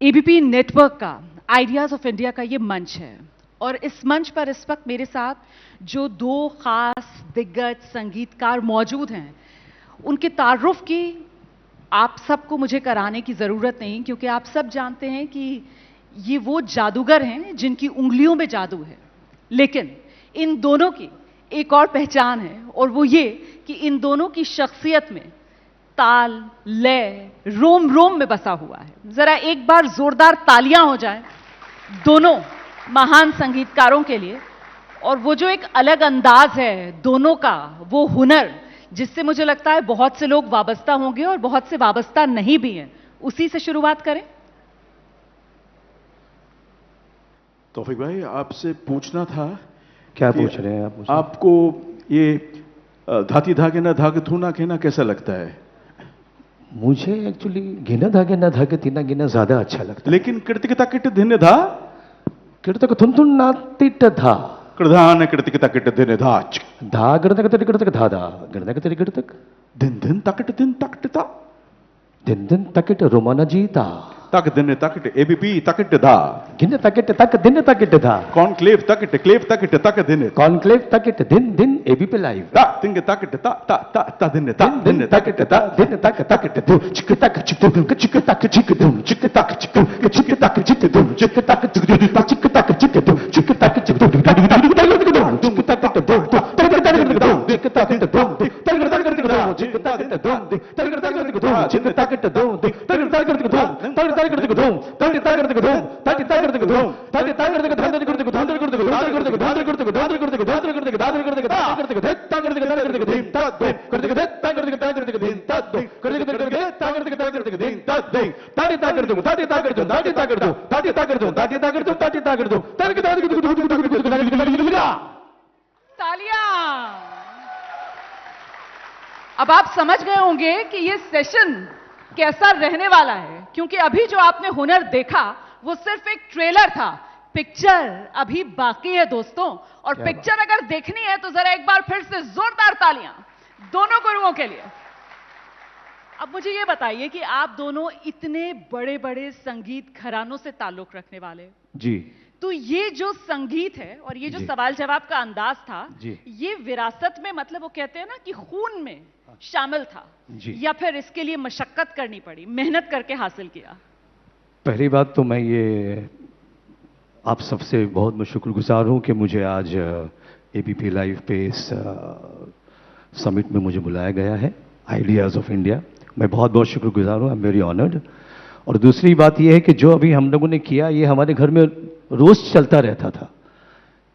ABP network का ideas of India का ये मंच है और इस मंच पर इस वक्त मेरे साथ जो दो खास दिग्गज संगीतकार मौजूद हैं उनके तारुफ की आप सबको मुझे कराने की ज़रूरत नहीं, क्योंकि आप सब जानते हैं कि ये वो जादूगर हैं जिनकी उंगलियों में जादू है। लेकिन इन दोनों की एक और पहचान है और वो ये कि इन दोनों की शख्सियत में ताल, लय, रोम रोम में बसा हुआ है। जरा एक बार जोरदार तालियां हो जाएं दोनों महान संगीतकारों के लिए। और वो जो एक अलग अंदाज है दोनों का, वो हुनर जिससे मुझे लगता है बहुत से लोग वाबस्ता होंगे और बहुत से वाबस्ता नहीं भी हैं, उसी से शुरुआत करें। तौफीक भाई, आपसे पूछना था। क्या पूछ रहे हैं आप? आपको ये धाती धागे ना धागे थूना कहना कैसा लगता है? मुझे एक्चुअली गिना धागे ना धागे तीना गिना ज्यादा अच्छा लगता है। लेकिन कृतिकता किट धिन्य धा किड़तक थुन थुन ना तिट धा कृधान कृतिकता किट धिन्य धाच धा गिड़तक धा धा गिड़तक धिन धिन तकट धिन तकटता दिन दिन तकिट रोमाना जीता तक धिन्य तकट एबीपी तकट धा गिन तकिट तक दिन तकिट धा कॉन्क्लेव तकट क्लेव तकट तक धिन्य कॉन्क्लेव तकिट दिन दिन एबीपी लाइव ता तिंग तकट ता ता ता ता धिन्य ता दिन तकिट ता दिन तक तकिट दु चिक तक चिक दुम चिक तक चिक दुम चिक तक चिक दुम चिक तक चिक दुम चिक तक चिक दुम चिक तक चिक दुम चिक तक चिक दुम चिक तक चिक दुम चिक तक चिक दुम चिक तक चिक दुम तालियां। अब आप समझ गए होंगे कि ये सेशन कैसा रहने वाला है, क्योंकि अभी जो आपने हुनर देखा वो सिर्फ एक ट्रेलर था। पिक्चर अभी बाकी है दोस्तों, और पिक्चर अगर देखनी है तो जरा एक बार फिर से जोरदार तालियां दोनों गुरुओं के लिए। अब मुझे ये बताइए कि आप दोनों इतने बड़े बड़े संगीत घरानों से ताल्लुक रखने वाले जी, तो ये जो संगीत है और ये जो सवाल जवाब का अंदाज था, ये विरासत में, मतलब वो कहते हैं ना कि खून में शामिल था या फिर इसके लिए मशक्कत करनी पड़ी, मेहनत करके हासिल किया? पहली बात तो मैं ये आप सबसे बहुत शुक्रगुजार हूं कि मुझे आज एबीपी लाइव पे इस समिट में मुझे बुलाया गया है, आइडियाज ऑफ इंडिया। मैं बहुत बहुत शुक्रगुजार हूं, आई एम वेरी ऑनर्ड। और दूसरी बात यह है कि जो अभी हम लोगों ने किया ये हमारे घर में रोज चलता रहता था।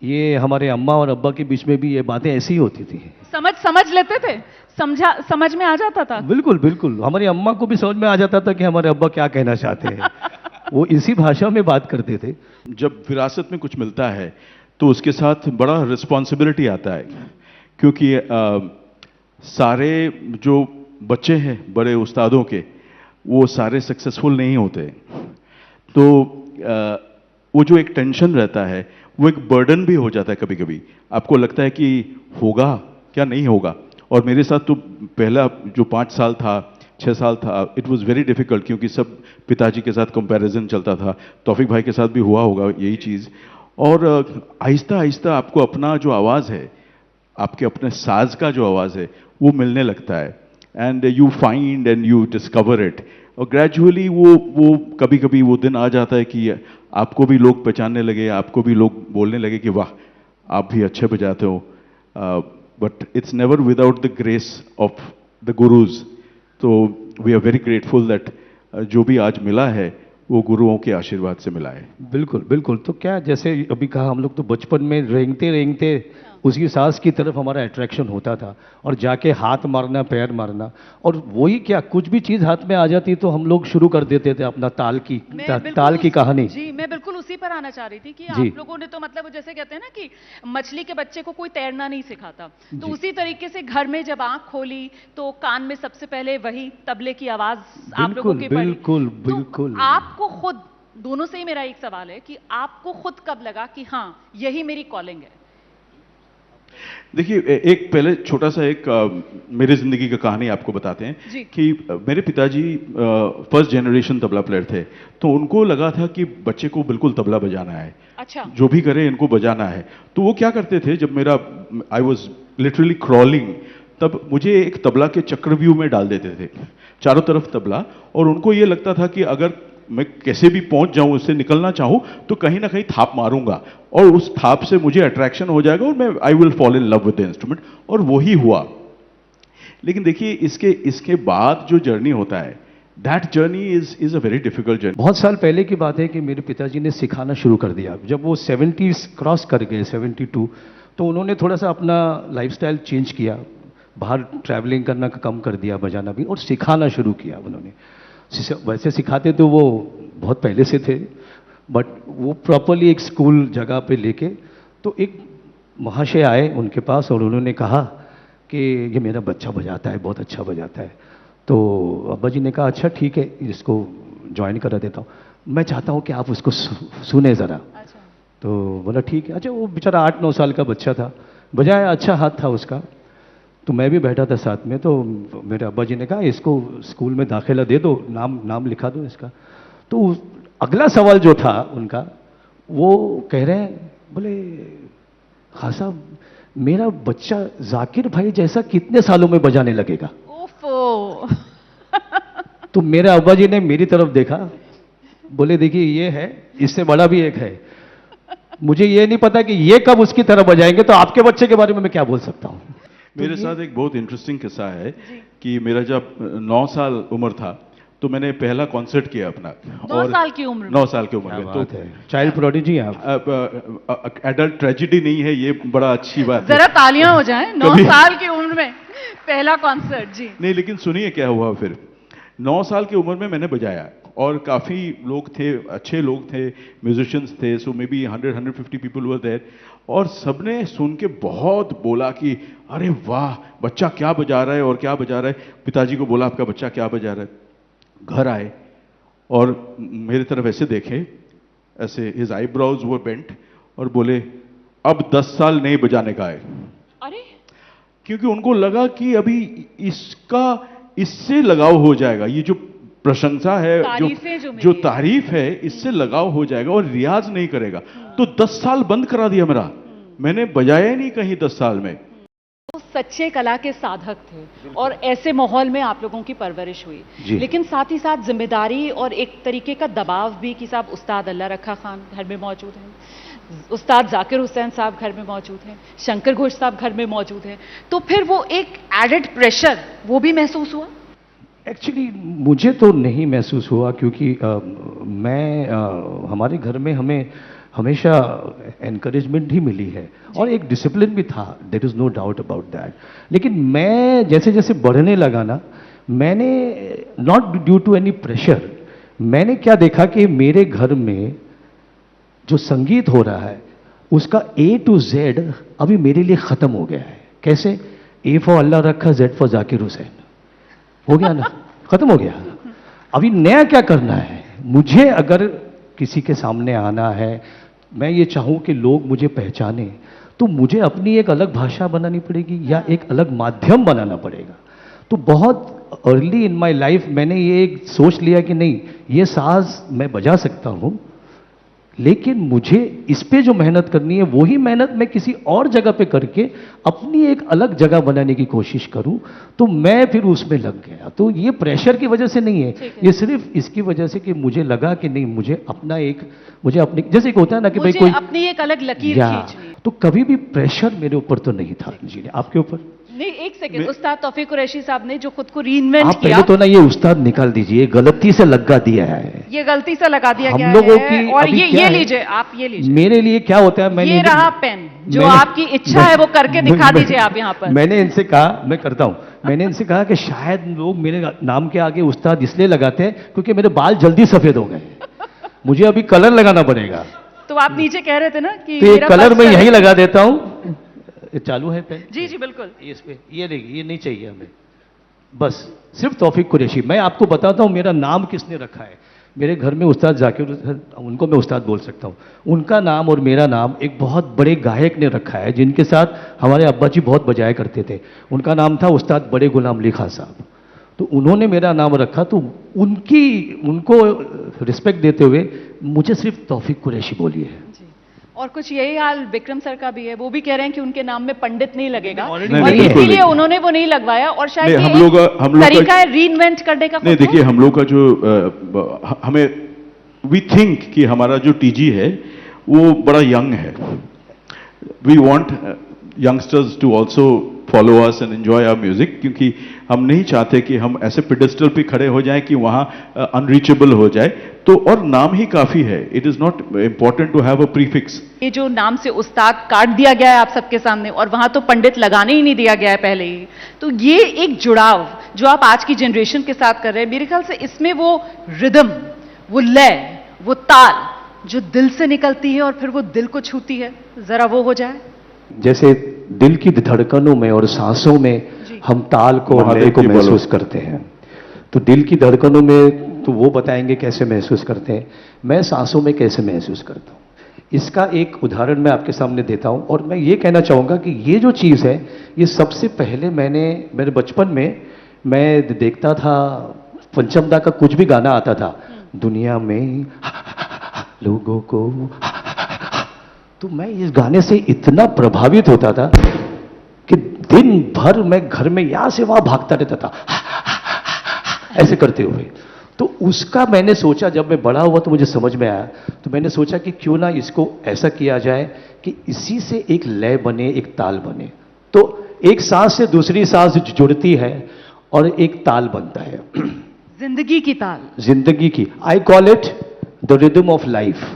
ये हमारे अम्मा और अब्बा के बीच में भी ये बातें ऐसी ही होती थी। समझ लेते थे, समझ में आ जाता था। बिल्कुल बिल्कुल, हमारी अम्मा को भी समझ में आ जाता था कि हमारे अब्बा क्या कहना चाहते हैं। वो इसी भाषा में बात करते थे। जब विरासत में कुछ मिलता है तो उसके साथ बड़ा रिस्पॉन्सिबिलिटी आता है, क्योंकि सारे जो बच्चे हैं बड़े उस्तादों के, वो सारे सक्सेसफुल नहीं होते। तो वो जो एक टेंशन रहता है वो एक बर्डन भी हो जाता है। कभी कभी आपको लगता है कि होगा क्या नहीं होगा। और मेरे साथ तो पहला जो 5 साल था, 6 साल था, इट वाज वेरी डिफिकल्ट, क्योंकि सब पिताजी के साथ कंपैरिजन चलता था। तौफीक भाई के साथ भी हुआ होगा यही चीज़। और आहिस्ता आहिस्ता आपको अपना जो आवाज़ है, आपके अपने साज का जो आवाज़ है, वो मिलने लगता है। And you find and you discover it. और ग्रेजुअली वो कभी कभी वो दिन आ जाता है कि आपको भी लोग पहचानने लगे, आपको भी लोग बोलने लगे कि वाह आप भी अच्छे बजाते हो। But it's never without the grace of the gurus. तो we are very grateful that जो भी आज मिला है वो गुरुओं के आशीर्वाद से मिला है। बिल्कुल बिल्कुल। तो क्या जैसे अभी कहा, हम लोग तो बचपन में रेंगते रेंगते उसकी सांस की तरफ हमारा अट्रैक्शन होता था, और जाके हाथ मारना, पैर मारना, और वही क्या कुछ भी चीज हाथ में आ जाती तो हम लोग शुरू कर देते थे अपना ताल की कहानी। जी, मैं बिल्कुल उसी पर आना चाह रही थी कि आप लोगों ने तो मतलब जैसे कहते हैं ना कि मछली के बच्चे को कोई तैरना नहीं सिखाता, तो उसी तरीके से घर में जब आंख खोली तो कान में सबसे पहले वही तबले की आवाज आप लोगों की पड़ी। बिल्कुल बिल्कुल। आपको खुद, दोनों से ही मेरा एक सवाल है कि आपको खुद कब लगा कि हाँ यही मेरी कॉलिंग है? देखिए एक पहले छोटा सा एक मेरे जिंदगी का कहानी आपको बताते हैं जी। कि मेरे पिताजी फर्स्ट जनरेशन तबला प्लेयर थे, तो उनको लगा था कि बच्चे को बिल्कुल तबला बजाना है, अच्छा। जो भी करे इनको बजाना है। तो वो क्या करते थे, जब मेरा आई वॉज लिटरली क्रॉलिंग, तब मुझे एक तबला के चक्रव्यूह में डाल देते थे, चारों तरफ तबला, और उनको ये लगता था कि अगर मैं कैसे भी पहुंच जाऊं, उससे निकलना चाहूं, तो कहीं ना कहीं थाप मारूंगा और उस थाप से मुझे अट्रैक्शन हो जाएगा और मैं I will fall in love with the instrument, और वही हुआ। लेकिन देखिए इसके बाद जो जर्नी होता है, that journey is a very difficult journey. बहुत साल पहले की बात है कि मेरे पिताजी ने सिखाना शुरू कर दिया। जब वो 70s क्रॉस कर गए, 72, तो उन्होंने थोड़ा सा अपना लाइफस्टाइल चेंज किया, बाहर ट्रैवलिंग करना कम कर दिया, बजाना भी, और सिखाना शुरू किया उन्होंने। वैसे सिखाते तो वो बहुत पहले से थे, बट वो प्रॉपरली एक स्कूल जगह पे लेके, तो एक महाशय आए उनके पास और उन्होंने कहा कि ये मेरा बच्चा बजाता है, बहुत अच्छा बजाता है। तो अब्बा जी ने कहा अच्छा ठीक है, इसको ज्वाइन करा देता हूँ, मैं चाहता हूँ कि आप उसको सुने ज़रा। अच्छा। तो बोला ठीक है। अच्छा, वो बेचारा 8-9 साल का बच्चा था, बजाया, अच्छा हाथ था उसका। तो मैं भी बैठा था साथ में, तो मेरे अब्बा जी ने कहा इसको स्कूल में दाखिला दे दो, नाम लिखा दो इसका। तो अगला सवाल जो था उनका, वो कह रहे हैं, बोले हाँ साहब, मेरा बच्चा जाकिर भाई जैसा कितने सालों में बजाने लगेगा? ओफो। तो मेरे अब्बा जी ने मेरी तरफ देखा, बोले देखिए ये है, इससे बड़ा भी एक है, मुझे ये नहीं पता कि ये कब उसकी तरह बजाएंगे, तो आपके बच्चे के बारे में मैं क्या बोल सकता हूँ। मेरे साथ एक बहुत इंटरेस्टिंग किस्सा है कि मेरा जब 9 साल उम्र था, तो मैंने पहला कॉन्सर्ट किया अपना। 9 साल की उम्र में? 9 साल की उम्र में। तो चाइल्ड प्रोडिजी हैं आप। एडल्ट ट्रेजिडी नहीं है ये, बड़ा अच्छी बात है। जरा तालियां हो जाएं। 9 साल की उम्र में पहला कॉन्सर्ट। जी नहीं, लेकिन सुनिए क्या हुआ फिर। 9 साल की उम्र में मैंने बजाया और काफ़ी लोग थे, अच्छे लोग थे, म्यूजिशियंस थे, so may be 100-150 people were there, और सबने सुन के बहुत बोला कि अरे वाह, बच्चा क्या बजा रहा है और क्या बजा रहा है। पिताजी को बोला आपका बच्चा क्या बजा रहा है। घर आए और मेरी तरफ ऐसे देखे, ऐसे हिज आईब्रोज वर बेंट, और बोले अब 10 साल नहीं बजाने का है। अरे, क्योंकि उनको लगा कि अभी इससे लगाव हो जाएगा, ये जो प्रशंसा है, जो तारीफ है, इससे लगाव हो जाएगा और रियाज नहीं करेगा। तो 10 साल बंद करा दिया मेरा, मैंने बजाया ही नहीं कहीं 10 साल में। वो सच्चे कला के साधक थे और ऐसे माहौल में आप लोगों की परवरिश हुई। लेकिन साथ ही साथ जिम्मेदारी और एक तरीके का दबाव भी कि साहब उस्ताद अल्लाह रखा खान घर में मौजूद हैं, उस्ताद जाकिर हुसैन साहब घर में मौजूद हैं, शंकर घोष साहब घर में मौजूद हैं, तो फिर वो एक एडेड प्रेशर वो भी महसूस हुआ? एक्चुअली मुझे तो नहीं महसूस हुआ, क्योंकि हमारे घर में हमें हमेशा एनकरेजमेंट ही मिली है और एक डिसिप्लिन भी था, there is no doubt about that. लेकिन मैं जैसे जैसे बढ़ने लगा ना, मैंने not due to any pressure, मैंने क्या देखा कि मेरे घर में जो संगीत हो रहा है उसका A to Z अभी मेरे लिए ख़त्म हो गया है। कैसे? A फॉर अल्लाह रखा, Z फॉर जाकिर हुसैन, हो गया ना, खत्म हो गया। अभी नया क्या करना है मुझे? अगर किसी के सामने आना है, मैं ये चाहूं कि लोग मुझे पहचाने, तो मुझे अपनी एक अलग भाषा बनानी पड़ेगी या एक अलग माध्यम बनाना पड़ेगा। तो बहुत अर्ली इन माय लाइफ मैंने ये एक सोच लिया कि नहीं, ये साज मैं बजा सकता हूं, लेकिन मुझे इस पे जो मेहनत करनी है वही मेहनत मैं किसी और जगह पे करके अपनी एक अलग जगह बनाने की कोशिश करूं। तो मैं फिर उसमें लग गया। तो ये प्रेशर की वजह से नहीं है, ये सिर्फ इसकी वजह से कि मुझे लगा कि नहीं, मुझे अपनी, जैसे एक होता है ना कि भाई कोई अपनी एक अलग लकीर खींचनी। तो कभी भी प्रेशर मेरे ऊपर तो नहीं था। जी, आपके ऊपर? नहीं, एक सेकंड, उस्ताद तौफीक कुरैशी साहब ने जो खुद को रीइन्वेंट आप किया, पहले तो ना ये उस्ताद निकाल दीजिए, गलती से लगा दिया है, ये गलती से लगा दिया हम गया लोगों है। की और अभी ये क्या है? लीजिए, आप ये लीजिए, मेरे लिए क्या होता है, ये रहा पेन, जो आपकी इच्छा है वो करके दिखा दीजिए आप यहाँ पर। मैंने इनसे कहा, मैं करता हूँ, मैंने इनसे कहा कि शायद लोग मेरे नाम के आगे उस्ताद इसलिए लगाते हैं क्योंकि मेरे बाल जल्दी सफेद हो गए, मुझे अभी कलर लगाना पड़ेगा। तो आप नीचे कह रहे थे ना कि तो ये कलर मैं यहीं लगा देता हूँ। ये चालू है पेन? जी जी बिल्कुल। इस पे ये नहीं चाहिए हमें, बस सिर्फ तौफीक कुरैशी। मैं आपको बताता हूँ मेरा नाम किसने रखा है। मेरे घर में उस्ताद जाकिर, उनको मैं उस्ताद बोल सकता हूँ, उनका नाम और मेरा नाम एक बहुत बड़े गायक ने रखा है जिनके साथ हमारे अब्बा जी बहुत बजाया करते थे। उनका नाम था उस्ताद बड़े गुलाम अली खां साहब। तो उन्होंने मेरा नाम रखा, तो उनको रिस्पेक्ट देते हुए मुझे सिर्फ तौफीक कुरैशी बोलिए है। जी। और कुछ यही हाल विक्रम सर का भी है, वो भी कह रहे हैं कि उनके नाम में पंडित नहीं लगेगा और नहीं, इसीलिए उन्होंने वो नहीं लगवाया। और शायद नहीं, ये हम लोग का तरीका है रीइन्वेंट करने का। नहीं, देखिए हम लोग का जो हमें वी थिंक कि हमारा जो टीजी है वो बड़ा यंग है। We want youngsters to also follow us and enjoy our music, क्योंकि हम नहीं चाहते कि हम ऐसे पेडेस्टल पे खड़े हो जाएं कि वहां अनरीचेबल हो जाए। तो और नाम ही काफी है, it is not important to have a prefix. ये जो नाम से उस्ताद काट दिया गया है आप सबके सामने, और वहां तो पंडित लगाने ही नहीं दिया गया है पहले ही, तो ये एक जुड़ाव जो आप आज की जनरेशन के साथ कर रहे हैं, मेरे ख्याल से इसमें वो रिदम, वो लय, वो ताल जो दिल से निकलती है और फिर वो दिल को छूती है, जरा वो हो जाए। जैसे दिल की धड़कनों में और सांसों में हम ताल को, लय को महसूस करते हैं, तो दिल की धड़कनों में तो वो बताएंगे कैसे महसूस करते हैं, मैं सांसों में कैसे महसूस करता हूं। इसका एक उदाहरण मैं आपके सामने देता हूं। और मैं ये कहना चाहूंगा कि ये जो चीज़ है, ये सबसे पहले मेरे बचपन में मैं देखता था, पंचमदा का कुछ भी गाना आता था, दुनिया में लोगों को, तो मैं इस गाने से इतना प्रभावित होता था कि दिन भर मैं घर में यहां से वहां भागता रहता था ऐसे करते हुए। तो उसका मैंने सोचा, जब मैं बड़ा हुआ तो मुझे समझ में आया, तो मैंने सोचा कि क्यों ना इसको ऐसा किया जाए कि इसी से एक लय बने, एक ताल बने। तो एक सांस से दूसरी सांस जुड़ती है और एक ताल बनता है, जिंदगी की ताल, जिंदगी की। I call it the rhythm of life.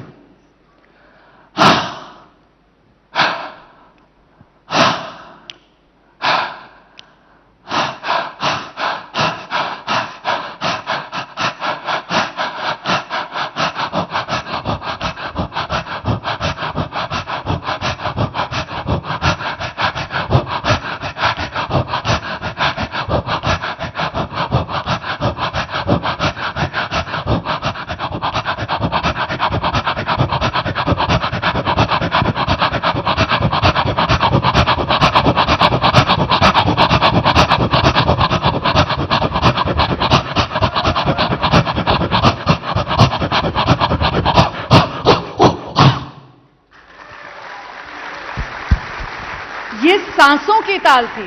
ये सांसों की ताल थी,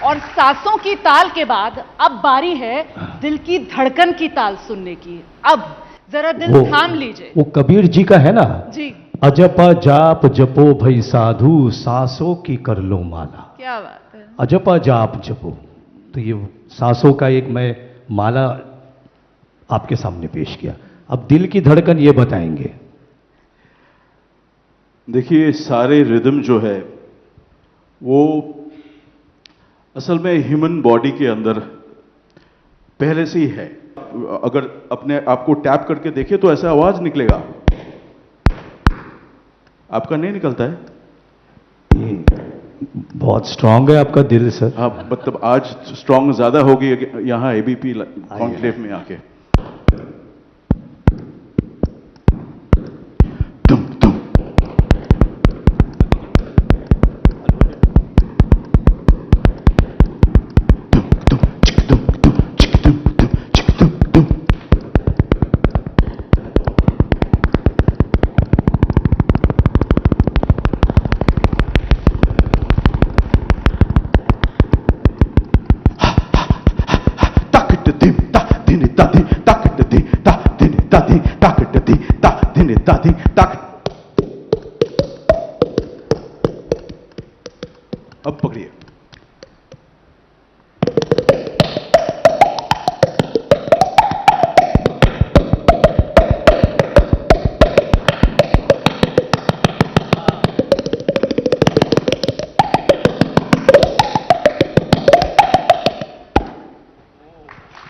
और सांसों की ताल के बाद अब बारी है दिल की धड़कन की ताल सुनने की। अब जरा दिल थाम लीजिए। वो कबीर जी का है ना जी, अजपा जाप जपो भई साधु, सांसों की कर लो माला। क्या बात है। अजपा जाप जपो, तो ये सांसों का एक मैं माला आपके सामने पेश किया। अब दिल की धड़कन ये बताएंगे। देखिए, सारे रिदम जो है वो असल में ह्यूमन बॉडी के अंदर पहले से ही है। अगर अपने आप को टैप करके देखें तो ऐसा आवाज निकलेगा, आपका नहीं निकलता है। ये बहुत स्ट्रांग है आपका दिल सर। हाँ, मतलब आज स्ट्रांग ज्यादा होगी यहाँ एबीपी कॉन्क्लेव में आके। अब पकड़िए।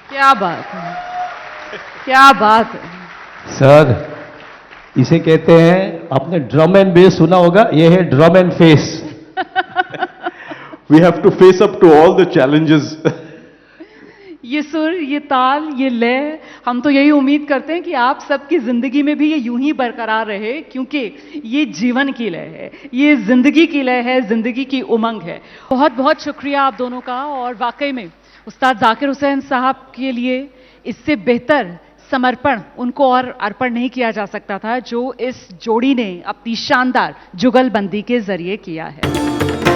क्या बात है, क्या बात है सर। इसे कहते हैं, आपने ड्रम एंड बेस सुना होगा, ये है drum and face. We have to face up to all the challenges. ये सुर, ये ताल, ये लय, हम तो यही उम्मीद करते हैं कि आप सबकी जिंदगी में भी ये यूं ही बरकरार रहे, क्योंकि ये जीवन की लय है, ये जिंदगी की लय है, जिंदगी की उमंग है। बहुत बहुत शुक्रिया आप दोनों का। और वाकई में उस्ताद जाकिर हुसैन साहब के लिए इससे बेहतर समर्पण उनको और अर्पण नहीं किया जा सकता था जो इस जोड़ी ने अपनी शानदार जुगलबंदी के जरिए किया है।